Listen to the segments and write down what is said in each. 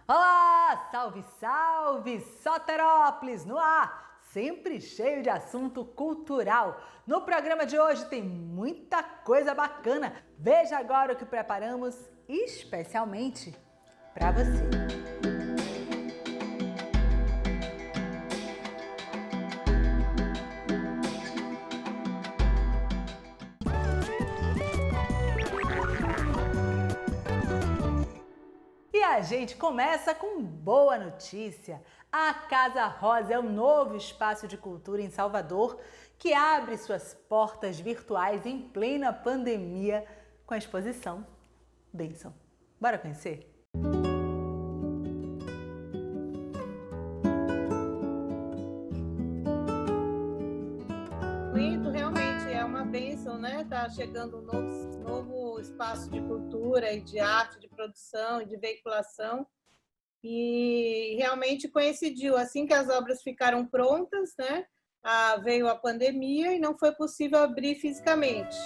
Olá, salve, salve, Soterópolis no ar, sempre cheio de assunto cultural. No programa de hoje tem muita coisa bacana. Veja agora o que preparamos especialmente para você. E a gente começa com boa notícia. A Casa Rosa é um novo espaço de cultura em Salvador que abre suas portas virtuais em plena pandemia com a exposição Bênção. Bora conhecer? Realmente é uma bênção, né? Tá chegando um novo espaço de cultura e de arte, de produção e de veiculação. E realmente coincidiu, assim que as obras ficaram prontas, né? Veio a pandemia e não foi possível abrir fisicamente.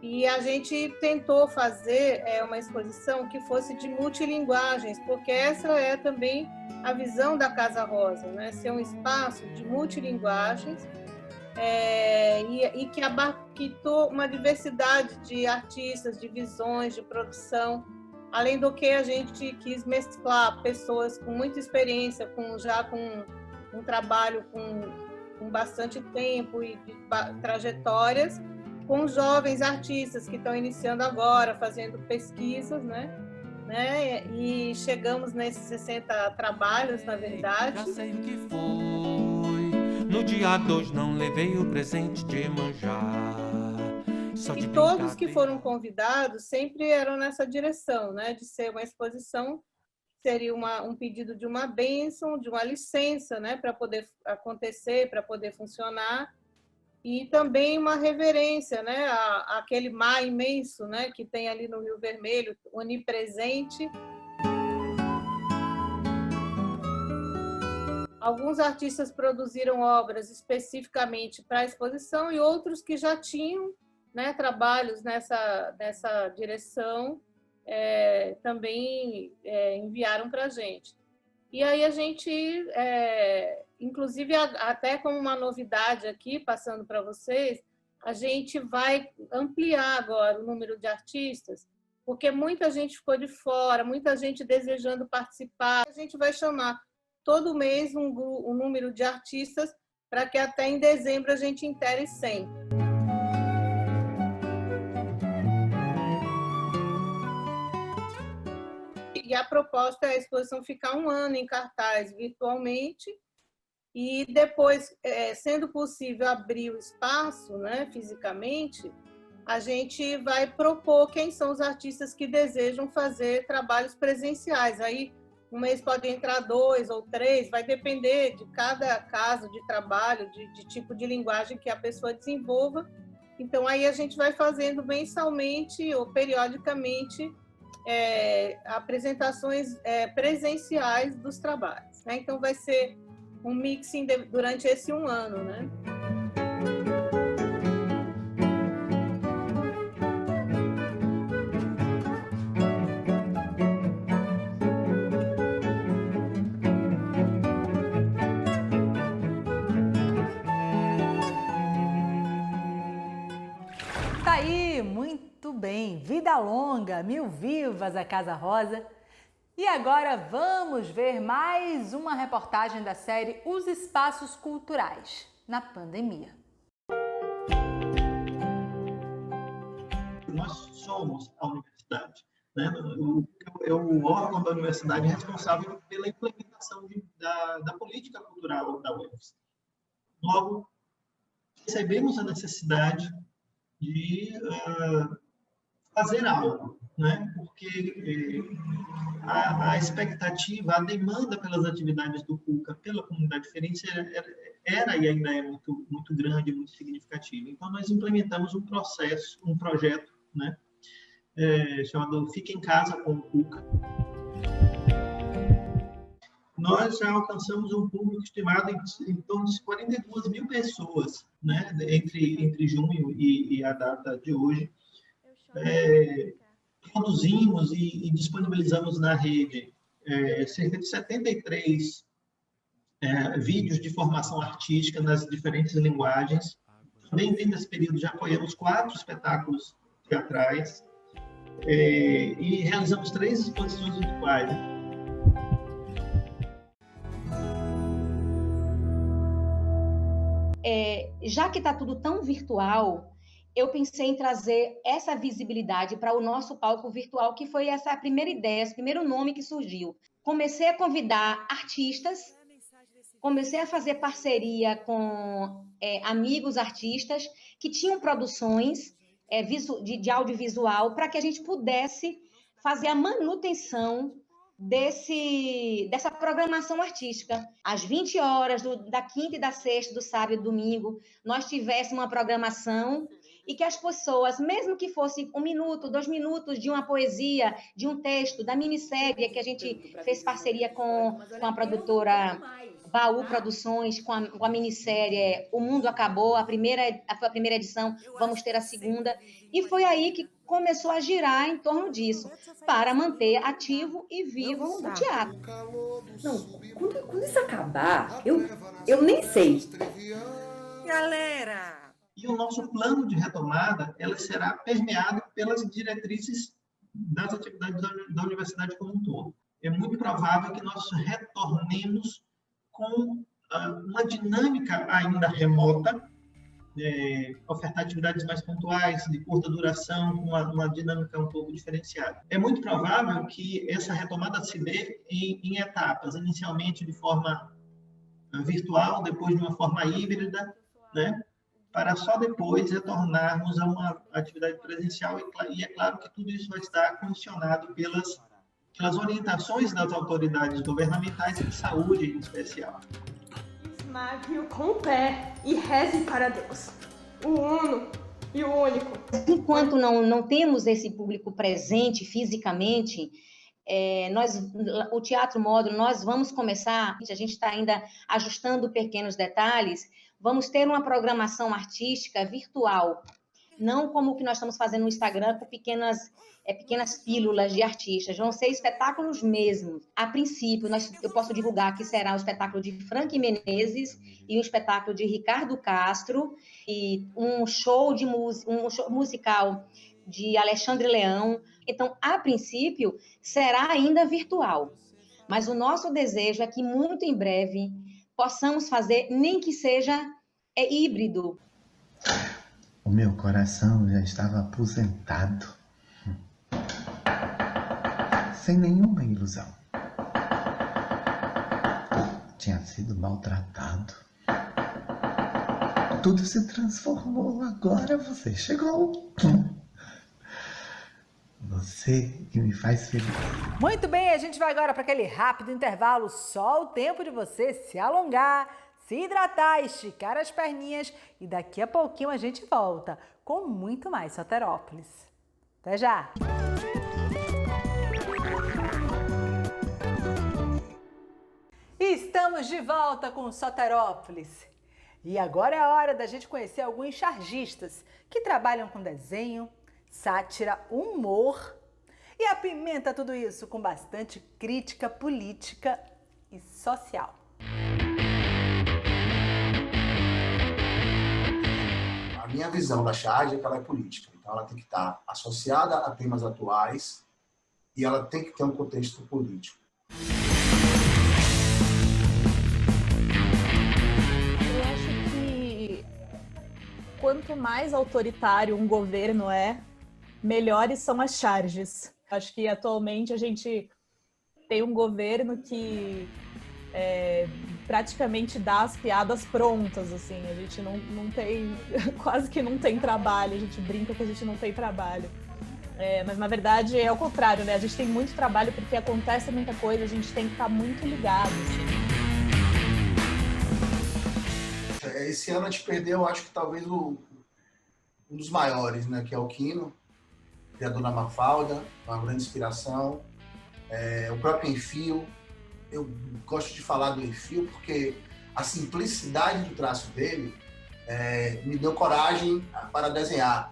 E a gente tentou fazer uma exposição que fosse de multilinguagens, porque essa é também a visão da Casa Rosa, né? Ser um espaço de multilinguagens e que abarcou uma diversidade de artistas, de visões, de produção. Além do que, a gente quis mesclar pessoas com muita experiência, já com um trabalho com bastante tempo e de trajetórias, com jovens artistas que estão iniciando agora, fazendo pesquisas, né? E chegamos nesses 60 trabalhos, na verdade. Já sei o que foi. No dia 2 não levei o presente de manjar. E todos que foram convidados sempre eram nessa direção, né? De ser uma exposição, seria um pedido de uma bênção, de uma licença, né? Para poder acontecer, para poder funcionar. E também uma reverência, né, àquele mar imenso, né, que tem ali no Rio Vermelho, onipresente. Alguns artistas produziram obras especificamente para a exposição e outros que já tinham, né, trabalhos nessa direção também enviaram para a gente. E aí a gente, inclusive até como uma novidade aqui, passando para vocês, a gente vai ampliar agora o número de artistas, porque muita gente ficou de fora, muita gente desejando participar. A gente vai chamar todo mês um número de artistas para que até em dezembro a gente intere 100. E a proposta é a exposição ficar 1 ano em cartaz virtualmente e depois, sendo possível abrir o espaço, né, fisicamente, a gente vai propor quem são os artistas que desejam fazer trabalhos presenciais. Aí, um mês pode entrar 2 ou 3, vai depender de cada caso de trabalho, de tipo de linguagem que a pessoa desenvolva. Então, aí a gente vai fazendo mensalmente ou periodicamente apresentações presenciais dos trabalhos, né? Então vai ser um mixing durante esse 1 ano, né? Tá aí, muito bem. Vida longa, mil vivas a Casa Rosa. E agora vamos ver mais uma reportagem da série Os Espaços Culturais na Pandemia. Nós somos a universidade, né? O órgão da universidade responsável pela implementação da política cultural da UFRGS. Logo, percebemos a necessidade de fazer algo, né? Porque a expectativa, a demanda pelas atividades do CUCA pela comunidade diferente era e ainda é muito, muito grande, muito significativa. Então, nós implementamos um projeto, né? Chamado Fica em Casa com o CUCA. Nós já alcançamos um público estimado em torno de 42 mil pessoas, né? entre junho e a data de hoje. produzimos e disponibilizamos na rede cerca de 73 vídeos de formação artística nas diferentes linguagens. Também dentro desse período já apoiamos 4 espetáculos teatrais e realizamos 3 exposições virtuais. Já que está tudo tão virtual, eu pensei em trazer essa visibilidade para o nosso palco virtual, que foi essa primeira ideia, esse primeiro nome que surgiu. Comecei a convidar artistas, comecei a fazer parceria com amigos artistas que tinham produções de audiovisual para que a gente pudesse fazer a manutenção dessa programação artística. Às 20 horas, da quinta e da sexta, do sábado e do domingo, nós tivéssemos uma programação e que as pessoas, mesmo que fosse 1 minuto, 2 minutos de uma poesia, de um texto, da minissérie que a gente fez parceria com a produtora Baú Produções, com a minissérie O Mundo Acabou, foi a primeira edição, vamos ter a segunda, e foi aí que começou a girar em torno disso, para manter ativo e vivo o teatro. Não, quando isso acabar, eu nem sei. Galera! E o nosso plano de retomada, ela será permeado pelas diretrizes das atividades da universidade como um todo. É muito provável que nós retornemos com uma dinâmica ainda remota, ofertar atividades mais pontuais, de curta duração, com uma dinâmica um pouco diferenciada. É muito provável que essa retomada se dê em etapas, inicialmente de forma virtual, depois de uma forma híbrida, né? Para só depois retornarmos a uma atividade presencial, e é claro que tudo isso vai estar condicionado pelas orientações das autoridades governamentais e de saúde em especial. Esmague-o com o pé e reze para Deus, o uno e o único. Enquanto não temos esse público presente fisicamente, o Teatro Módulo, nós vamos começar, a gente está ainda ajustando pequenos detalhes, vamos ter uma programação artística virtual, não como o que nós estamos fazendo no Instagram, com pequenas pílulas de artistas, vão ser espetáculos mesmo. A princípio, eu posso divulgar que será o espetáculo de Frank Menezes e um espetáculo de Ricardo Castro, e um show musical de Alexandre Leão. Então, a princípio, será ainda virtual. Mas o nosso desejo é que, muito em breve, possamos fazer, nem que seja híbrido. O meu coração já estava aposentado, sem nenhuma ilusão. Tinha sido maltratado. Tudo se transformou, agora você chegou. Você que me faz feliz. Muito bem, a gente vai agora para aquele rápido intervalo, só o tempo de você se alongar, se hidratar, esticar as perninhas, e daqui a pouquinho a gente volta com muito mais Soterópolis. Até já! Estamos de volta com Soterópolis. E agora é a hora da gente conhecer alguns chargistas que trabalham com desenho, sátira, humor e apimenta tudo isso com bastante crítica política e social. A minha visão da charge é que ela é política, então ela tem que estar associada a temas atuais e ela tem que ter um contexto político. Eu acho que quanto mais autoritário um governo melhores são as charges. Acho que atualmente a gente tem um governo que praticamente dá as piadas prontas, assim. A gente não tem, quase que não tem trabalho, a gente brinca que a gente não tem trabalho. Mas na verdade é o contrário, né? A gente tem muito trabalho porque acontece muita coisa, a gente tem que estar muito ligado, assim. Esse ano a gente perdeu, acho que talvez um dos maiores, né? Que é o Quino, criador da Mafalda, uma grande inspiração. O próprio Enfio, eu gosto de falar do Enfio porque a simplicidade do traço dele me deu coragem para desenhar.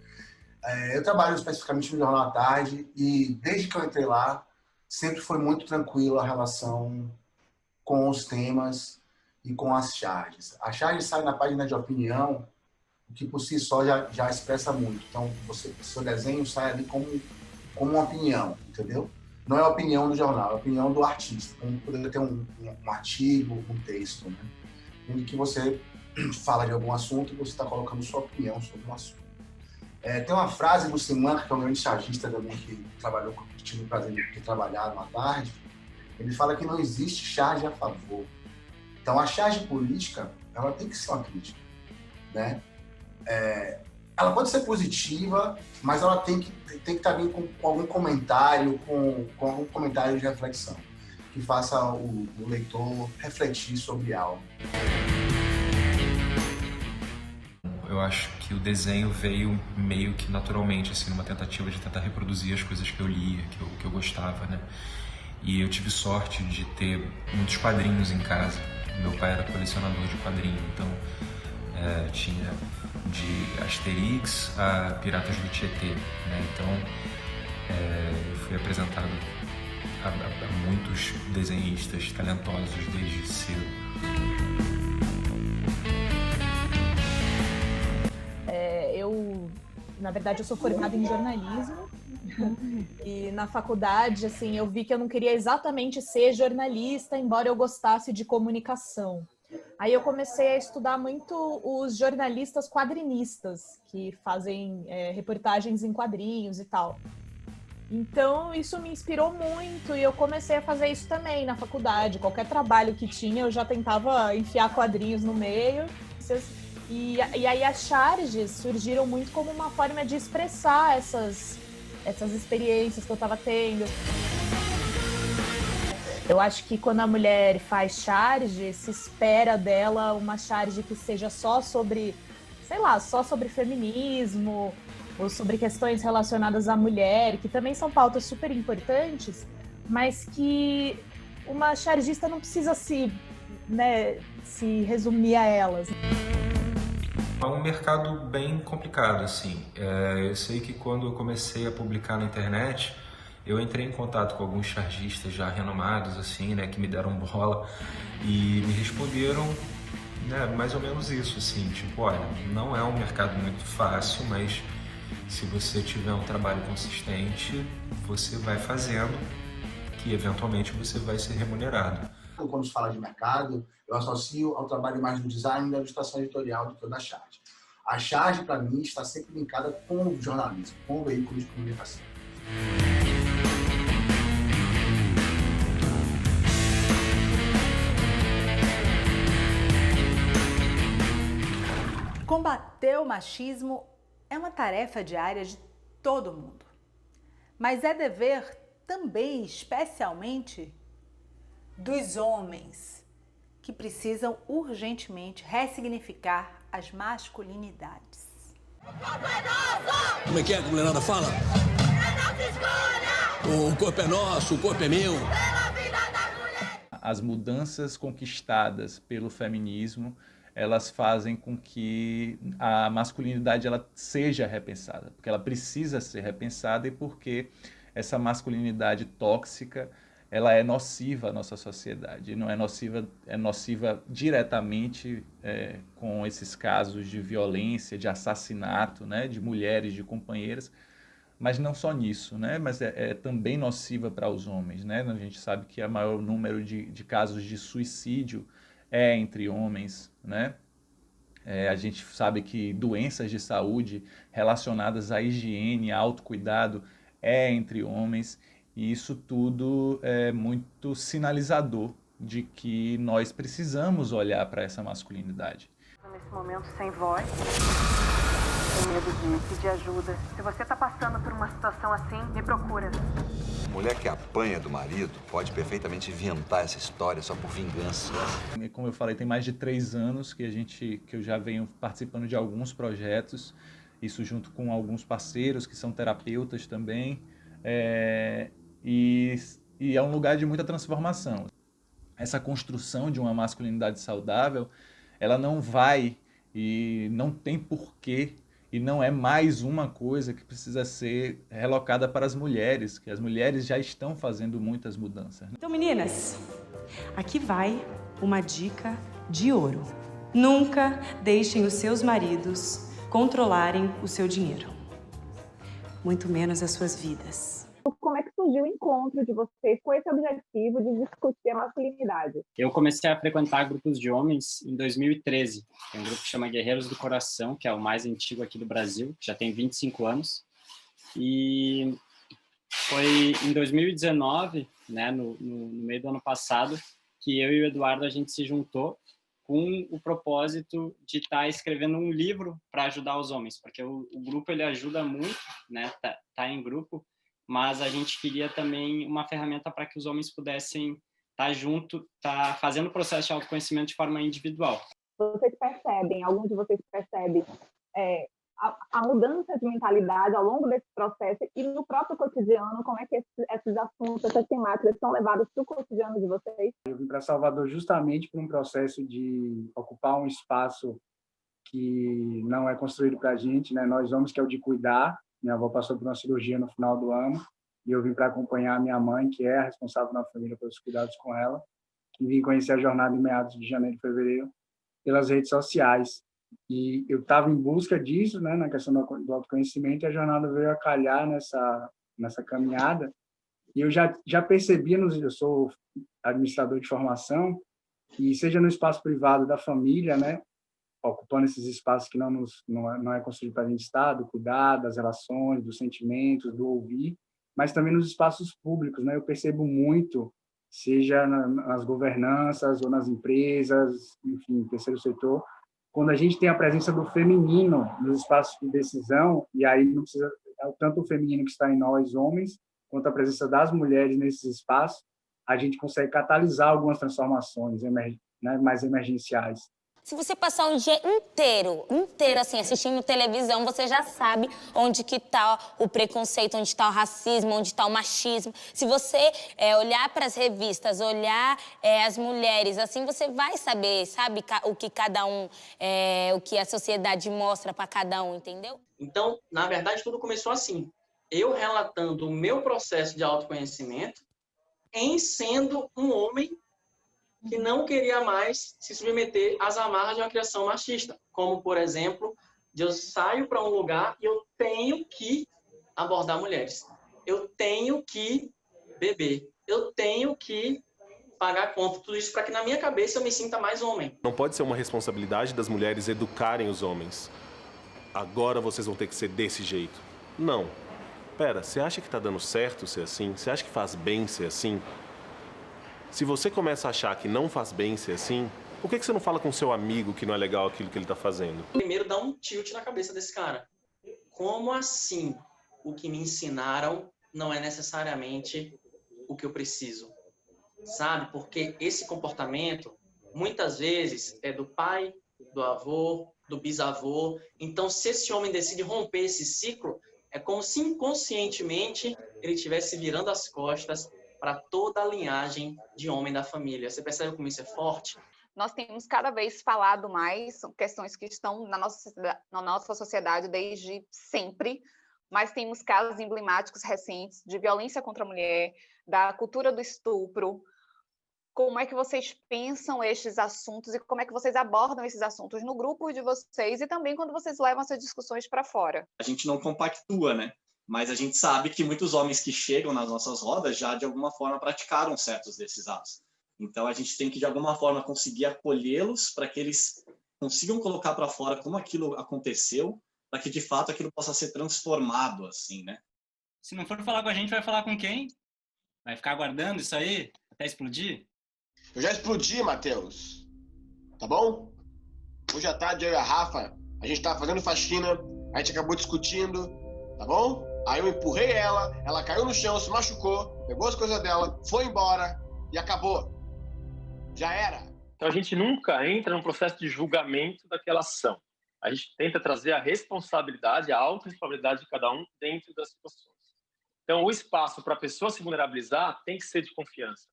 Eu trabalho especificamente no Jornal à Tarde e desde que eu entrei lá, sempre foi muito tranquilo a relação com os temas e com as charges. A charge sai na página de opinião, o que por si só já expressa muito. Então, seu desenho sai ali como uma opinião, entendeu? Não é a opinião do jornal, é a opinião do artista. Como poderia ter um artigo, um texto, né? Em que você fala de algum assunto e você está colocando sua opinião sobre um assunto. Tem uma frase do Simanca, que é um grande chargista também, que trabalhou, que tive o prazer de trabalhar à tarde. Ele fala que não existe charge a favor. Então, a charge política, ela tem que ser uma crítica, né? Ela pode ser positiva, mas ela tem que estar bem com algum comentário, com algum comentário de reflexão, que faça o leitor refletir sobre algo. Eu acho que o desenho veio meio que naturalmente, assim, numa tentativa de tentar reproduzir as coisas que eu lia, que eu gostava, né? E eu tive sorte de ter muitos quadrinhos em casa. Meu pai era colecionador de quadrinhos, então tinha de Asterix a Piratas do Tietê, né? Então eu fui apresentado a muitos desenhistas talentosos desde cedo. Na verdade, eu sou formada em jornalismo e na faculdade, assim, eu vi que eu não queria exatamente ser jornalista, embora eu gostasse de comunicação. Aí eu comecei a estudar muito os jornalistas quadrinistas, que fazem reportagens em quadrinhos e tal. Então, isso me inspirou muito e eu comecei a fazer isso também na faculdade. Qualquer trabalho que tinha, eu já tentava enfiar quadrinhos no meio. E aí as charges surgiram muito como uma forma de expressar essas experiências que eu estava tendo. Eu acho que quando a mulher faz charge, se espera dela uma charge que seja só sobre, sei lá, só sobre feminismo ou sobre questões relacionadas à mulher, que também são pautas super importantes, mas que uma chargista não precisa se resumir a elas. É um mercado bem complicado, assim. Eu sei que quando eu comecei a publicar na internet, eu entrei em contato com alguns chargistas já renomados, assim, né, que me deram bola e me responderam, né, mais ou menos isso, assim, tipo, olha, não é um mercado muito fácil, mas se você tiver um trabalho consistente, você vai fazendo, que eventualmente você vai ser remunerado. Quando se fala de mercado, eu associo ao trabalho mais do design e da ilustração editorial do que o da charge. A charge, para mim, está sempre linkada com o jornalismo, com o veículo de comunicação. Combater o machismo é uma tarefa diária de todo mundo, mas é dever também, especialmente, dos homens, que precisam urgentemente ressignificar as masculinidades. Como é que a mulherada fala? É nossa escolha! O corpo é nosso, o corpo é meu. As mudanças conquistadas pelo feminismo, elas fazem com que a masculinidade ela seja repensada, porque ela precisa ser repensada e porque essa masculinidade tóxica ela é nociva à nossa sociedade, não é nociva, é nociva diretamente com esses casos de violência, de assassinato, né, de mulheres, de companheiras, mas não só nisso, né, mas é também nociva para os homens, né, a gente sabe que o maior número de casos de suicídio é entre homens, né, a gente sabe que doenças de saúde relacionadas à higiene, a autocuidado é entre homens. E isso tudo é muito sinalizador de que nós precisamos olhar para essa masculinidade. Nesse momento sem voz, tem medo de pedir ajuda. Se você está passando por uma situação assim, me procura. Mulher que apanha do marido pode perfeitamente inventar essa história só por vingança. Como eu falei, tem mais de 3 anos que eu já venho participando de alguns projetos, isso junto com alguns parceiros que são terapeutas também. E é um lugar de muita transformação. Essa construção de uma masculinidade saudável, ela não vai e não tem porquê e não é mais uma coisa que precisa ser relocada para as mulheres, que as mulheres já estão fazendo muitas mudanças. Então, meninas, aqui vai uma dica de ouro. Nunca deixem os seus maridos controlarem o seu dinheiro, muito menos as suas vidas. Como é que surgiu o encontro de vocês com esse objetivo de discutir a masculinidade? Eu comecei a frequentar grupos de homens em 2013. Tem um grupo que chama Guerreiros do Coração, que é o mais antigo aqui do Brasil, que já tem 25 anos. E foi em 2019, né, no meio do ano passado, que eu e o Eduardo, a gente se juntou com o propósito de estar escrevendo um livro para ajudar os homens, porque o grupo ele ajuda muito, né, tá em grupo, mas a gente queria também uma ferramenta para que os homens pudessem estar junto, estar fazendo o processo de autoconhecimento de forma individual. Vocês percebem, alguns de vocês percebem a mudança de mentalidade ao longo desse processo e no próprio cotidiano, como é que esses assuntos, essas temáticas são levadas para o cotidiano de vocês? Eu vim para Salvador justamente por um processo de ocupar um espaço que não é construído para a gente, né? Nós homens, que é o de cuidar. Minha avó passou por uma cirurgia no final do ano e eu vim para acompanhar a minha mãe, que é a responsável na família pelos cuidados com ela, e vim conhecer a jornada em meados de janeiro e fevereiro pelas redes sociais. E eu estava em busca disso, né, na questão do autoconhecimento, e a jornada veio a calhar nessa caminhada. E eu já percebia, eu sou administrador de formação, e seja no espaço privado da família, né, ocupando esses espaços que não é construído para a gente estar, do cuidar, das relações, dos sentimentos, do ouvir, mas também nos espaços públicos, né? Eu percebo muito, seja nas governanças ou nas empresas, enfim, terceiro setor, quando a gente tem a presença do feminino nos espaços de decisão, e aí não precisa tanto o feminino que está em nós, homens, quanto a presença das mulheres nesses espaços, a gente consegue catalisar algumas transformações, né, mais emergenciais. Se você passar um dia inteiro assim, assistindo televisão, você já sabe onde que tá o preconceito, onde está o racismo, onde está o machismo. Se você olhar para as revistas, olhar as mulheres, assim, você vai saber, sabe, o que cada um, o que a sociedade mostra para cada um, entendeu? Então, na verdade, tudo começou assim. Eu relatando o meu processo de autoconhecimento em sendo um homem que não queria mais se submeter às amarras de uma criação machista. Como, por exemplo, eu saio para um lugar e eu tenho que abordar mulheres. Eu tenho que beber. Eu tenho que pagar conta. Tudo isso para que na minha cabeça eu me sinta mais homem. Não pode ser uma responsabilidade das mulheres educarem os homens. Agora vocês vão ter que ser desse jeito. Não. Pera, você acha que tá dando certo ser assim? Você acha que faz bem ser assim? Se você começa a achar que não faz bem ser assim, por que você não fala com seu amigo que não é legal aquilo que ele está fazendo? Primeiro dá um tilt na cabeça desse cara. Como assim o que me ensinaram não é necessariamente o que eu preciso? Sabe? Porque esse comportamento, muitas vezes, é do pai, do avô, do bisavô. Então, se esse homem decide romper esse ciclo, é como se inconscientemente ele estivesse virando as costas para toda a linhagem de homem da família. Você percebe como isso é forte? Nós temos cada vez falado mais, são questões que estão na nossa sociedade desde sempre, mas temos casos emblemáticos recentes de violência contra a mulher, da cultura do estupro. Como é que vocês pensam estes assuntos e como é que vocês abordam esses assuntos no grupo de vocês e também quando vocês levam essas discussões para fora? A gente não compactua, né? Mas a gente sabe que muitos homens que chegam nas nossas rodas já, de alguma forma, praticaram certos desses atos. Então, a gente tem que, de alguma forma, conseguir acolhê-los para que eles consigam colocar para fora como aquilo aconteceu, para que, de fato, aquilo possa ser transformado, assim, né? Se não for falar com a gente, vai falar com quem? Vai ficar aguardando isso aí até explodir? Eu já explodi, Matheus. Tá bom? Hoje à tarde, eu e a Rafa, a gente tava fazendo faxina, a gente acabou discutindo, tá bom? Aí eu empurrei ela caiu no chão, se machucou, pegou as coisas dela, foi embora e acabou. Já era. Então a gente nunca entra num processo de julgamento daquela ação. A gente tenta trazer a responsabilidade, a autorresponsabilidade de cada um dentro das situações. Então o espaço para a pessoa se vulnerabilizar tem que ser de confiança.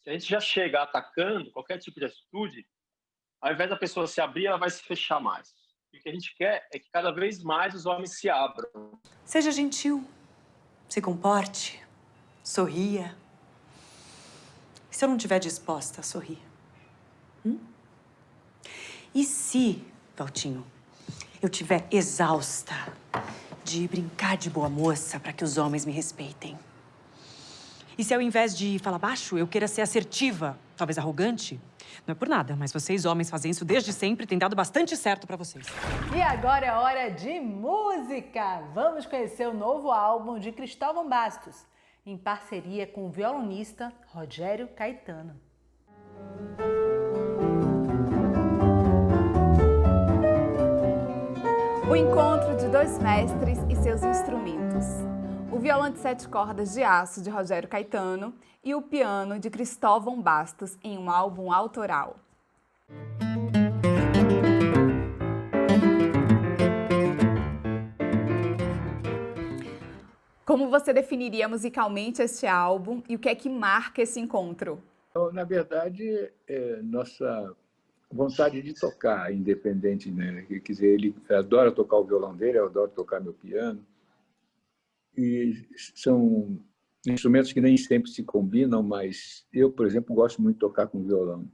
Se a gente já chega atacando qualquer tipo de atitude, ao invés da pessoa se abrir, ela vai se fechar mais. E o que a gente quer é que cada vez mais os homens se abram. Seja gentil, se comporte, sorria. E se eu não estiver disposta a sorrir? E se, Valtinho, eu estiver exausta de brincar de boa moça para que os homens me respeitem? E se ao invés de falar baixo, eu queira ser assertiva, talvez arrogante? Não é por nada, mas vocês, homens, fazem isso desde sempre, tem dado bastante certo pra vocês. E agora é hora de música! Vamos conhecer o novo álbum de Cristóvão Bastos, em parceria com o violonista Rogério Caetano. O encontro de dois mestres e seus instrumentos. O violão de 7 cordas de aço de Rogério Caetano e o piano de Cristóvão Bastos em um álbum autoral. Como você definiria musicalmente este álbum e o que é que marca esse encontro? Na verdade, nossa vontade de tocar, independente, né? Quer dizer, ele adora tocar o violão dele, eu adoro tocar meu piano. E são instrumentos que nem sempre se combinam, mas eu, por exemplo, gosto muito de tocar com violão.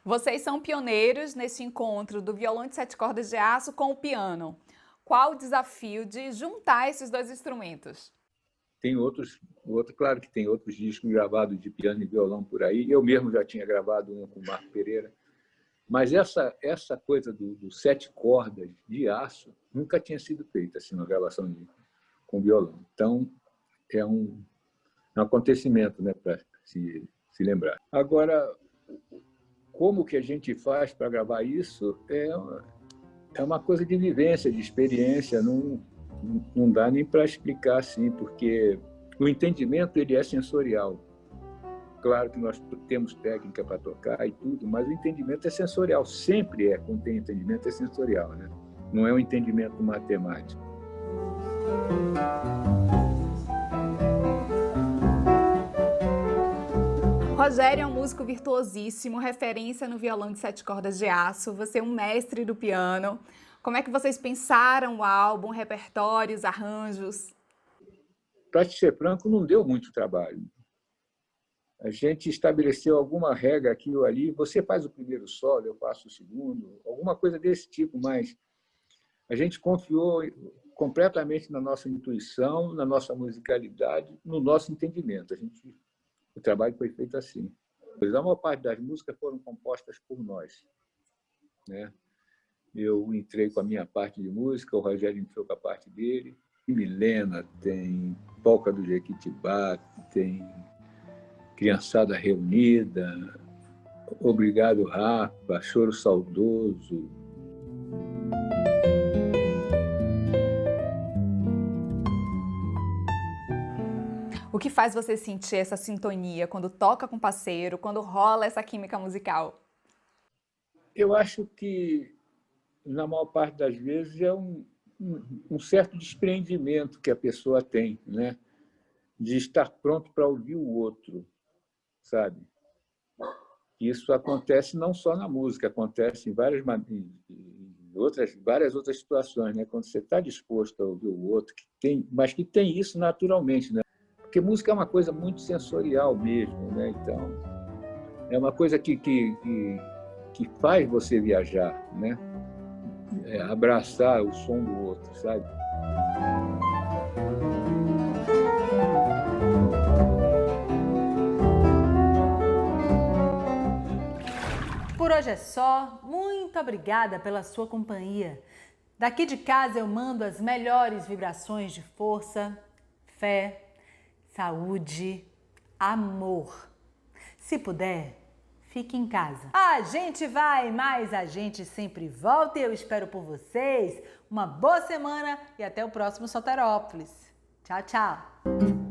Vocês são pioneiros nesse encontro do violão de 7 cordas de aço com o piano. Qual o desafio de juntar esses dois instrumentos? Tem claro que tem outros discos gravados de piano e violão por aí. Eu mesmo já tinha gravado um com o Marco Pereira. Mas essa coisa do 7 cordas de aço nunca tinha sido feita assim, na gravação com violão. Então, é um acontecimento, né, para se lembrar. Agora, como que a gente faz para gravar isso é uma coisa de vivência, de experiência. Não dá nem para explicar assim, porque o entendimento ele é sensorial. Claro que nós temos técnica para tocar e tudo, mas o entendimento é sensorial. Sempre é, quando tem entendimento, é sensorial, né? Não é um entendimento matemático. Rogério é um músico virtuosíssimo, referência no violão de 7 cordas de aço. Você é um mestre do piano. Como é que vocês pensaram o álbum, o repertório, os arranjos? Para te ser franco, não deu muito trabalho. A gente estabeleceu alguma regra aqui ou ali. Você faz o primeiro solo, eu faço o segundo, alguma coisa desse tipo, mas a gente confiou completamente na nossa intuição, na nossa musicalidade, no nosso entendimento. O trabalho foi feito assim. A maior parte das músicas foram compostas por nós, né? Eu entrei com a minha parte de música, o Rogério entrou com a parte dele. Milena, tem Polca do Jequitibá, tem Criançada Reunida, Obrigado, Rafa, Choro Saudoso. O que faz você sentir essa sintonia quando toca com parceiro, quando rola essa química musical? Eu acho que, na maior parte das vezes, é um certo desprendimento que a pessoa tem, né? De estar pronto para ouvir o outro, sabe? Isso acontece não só na música, acontece em várias outras situações, né? Quando você está disposto a ouvir o outro, mas que tem isso naturalmente, né? Porque música é uma coisa muito sensorial mesmo, né? Então, é uma coisa que faz você viajar, né? Abraçar o som do outro, sabe? Por hoje é só. Muito obrigada pela sua companhia. Daqui de casa eu mando as melhores vibrações de força, fé, saúde, amor. Se puder, fique em casa. A gente vai, mas a gente sempre volta e eu espero por vocês. Uma boa semana e até o próximo Soterópolis. Tchau, tchau.